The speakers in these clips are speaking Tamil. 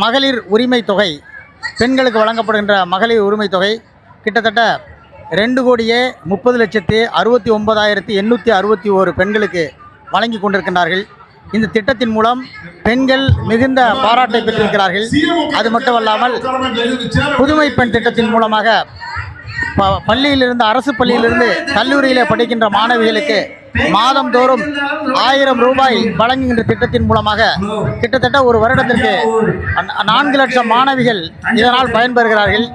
மகளிர் உரிமை தொகை, பெண்களுக்கு வழங்கப்படுகின்ற மகளிர் உரிமை தொகை கிட்டத்தட்ட 2,30,69,861 பெண்களுக்கு வழங்கி கொண்டிருக்கின்றார்கள். இந்த திட்டத்தின் மூலம் பெண்கள் மிகுந்த பாராட்டை பெற்றிருக்கிறார்கள். அது மட்டுமல்லாமல் புதுமை பெண் திட்டத்தின் மூலமாக பள்ளியிலிருந்து, அரசு பள்ளியிலிருந்து கல்லூரியில் படிக்கின்ற மாணவிகளுக்கு மாதந்தோறும் 1000 ரூபாய் வழங்குகின்ற திட்டத்தின் மூலமாக கிட்டத்தட்ட ஒரு வருடத்திற்கு 4 லட்சம் மாணவிகள் இதனால் பயன்பெறுகிறார்கள்.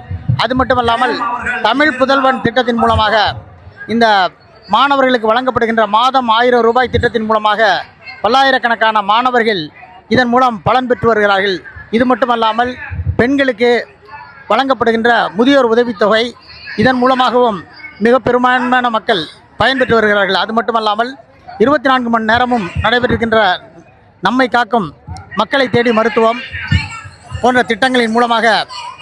அது மட்டுமல்லாமல் தமிழ் புதல்வன் திட்டத்தின் மூலமாக இந்த மாணவர்களுக்கு வழங்கப்படுகின்ற மாதம் 1000 ரூபாய் திட்டத்தின் மூலமாக பல்லாயிரக்கணக்கான மாணவர்கள் இதன் மூலம் பலன் பெற்று வருகிறார்கள். இது மட்டுமல்லாமல் பெண்களுக்கு வழங்கப்படுகின்ற முதியோர் உதவித்தொகை, இதன் மூலமாகவும் மிக பெரும்பான்மையான மக்கள் பயன்பெற்று வருகிறார்கள். அது மட்டுமல்லாமல் 24 மணி நேரமும் நடைபெற்றிருக்கின்ற நம்மை காக்கும் மக்களை தேடி மருத்துவம் போன்ற திட்டங்களின் மூலமாக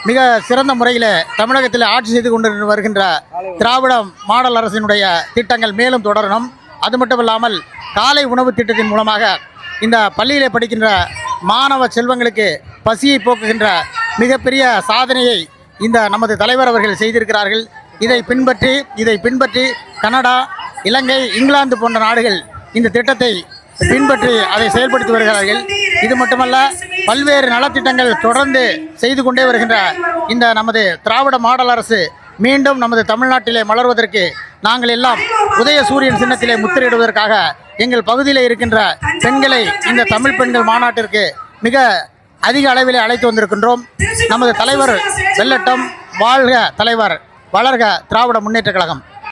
மிக சிறந்த முறையில் தமிழகத்தில் ஆட்சி செய்து கொண்டு வருகின்ற திராவிட மாடல் அரசினுடைய திட்டங்கள் மேலும் தொடரணும். அது மட்டுமில்லாமல் காலை உணவு திட்டத்தின் மூலமாக இந்த பள்ளியிலே படிக்கின்ற மாணவ செல்வங்களுக்கு பசியை போக்குகின்ற மிகப்பெரிய சாதனையை இந்த நமது தலைவர் அவர்கள் செய்திருக்கிறார்கள். இதை பின்பற்றி கனடா, இலங்கை, இங்கிலாந்து போன்ற நாடுகள் இந்த திட்டத்தை பின்பற்றி அதை செயல்படுத்தி வருகிறார்கள். இது மட்டுமல்ல, பல்வேறு நலத்திட்டங்கள் தொடர்ந்து செய்து கொண்டே வருகின்ற இந்த நமது திராவிட மாடல் அரசு மீண்டும் நமது தமிழ்நாட்டிலே மலர்வதற்கு நாங்கள் எல்லாம் உதய சூரியன் சின்னத்திலே முத்திரையிடுவதற்காக எங்கள் பகுதியில் இருக்கின்ற பெண்களை இந்த தமிழ் பெண்கள் மாநாட்டிற்கு மிக அதிக அளவிலே அழைத்து வந்திருக்கின்றோம். நமது தலைவர் வெல்லட்டும், வாழ்க தலைவர், வளர்க திராவிட முன்னேற்றக் கழகம்.